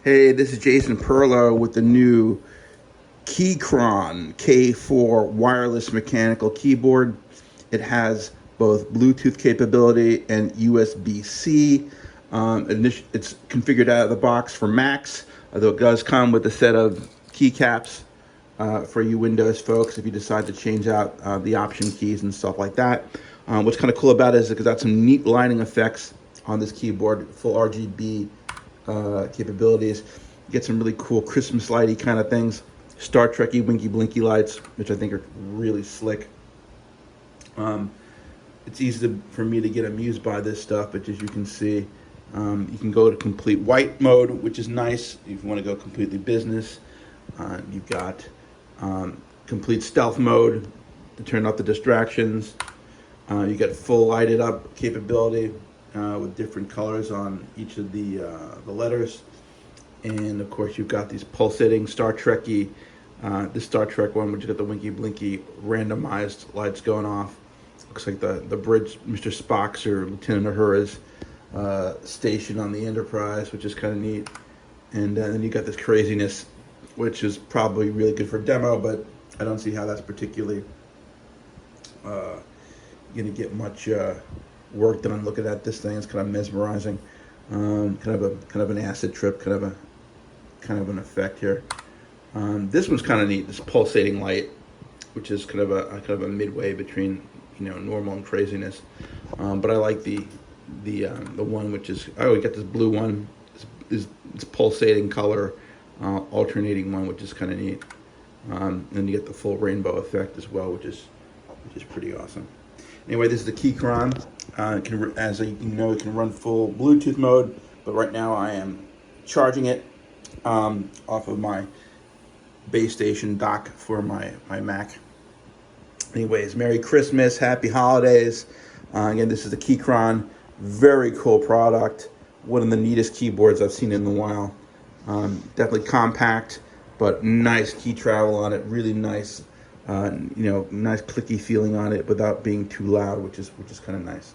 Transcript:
Hey, this is Jason Perlo with the new Keychron K4 wireless mechanical keyboard. It has both Bluetooth capability and USB-C. It's configured out of the box for Macs, although it does come with a set of keycaps for you Windows folks if you decide to change out the option keys and stuff like that. What's kind of cool about it is it's got some neat lighting effects on this keyboard, full RGB capabilities. You get some really cool Christmas lighty kind of things, Star Trek-y winky blinky lights, which I think are really slick. It's easy for me to get amused by this stuff, but as you can see, you can go to complete white mode, which is nice if you want to go completely business. You've got complete stealth mode to turn off the distractions. You got full lighted up capability with different colors on each of the letters. And of course you've got these pulsating Star Trek-y, this Star Trek one, which has got the winky blinky randomized lights going off. Looks like the bridge, Mr. Spock's or Lieutenant Uhura's station on the Enterprise, which is kind of neat. And then you got this craziness, which is probably really good for demo, but I don't see how that's particularly going to get much work done looking at this thing. It's kind of mesmerizing, kind of an acid trip, kind of an effect here. This one's kind of neat. This pulsating light, which is kind of a midway between normal and craziness. But I like the one which is we got this blue one. This pulsating color, alternating one, which is kind of neat. And you get the full rainbow effect as well, which is pretty awesome. Anyway, this is the Keychron. As you know, it can run full Bluetooth mode, but right now I am charging it off of my base station dock for my Mac. Anyways, Merry Christmas, Happy Holidays. Again, this is the Keychron. Very cool product. One of the neatest keyboards I've seen in a while. Definitely compact, but nice key travel on it. Really nice. Nice clicky feeling on it without being too loud, which is kind of nice.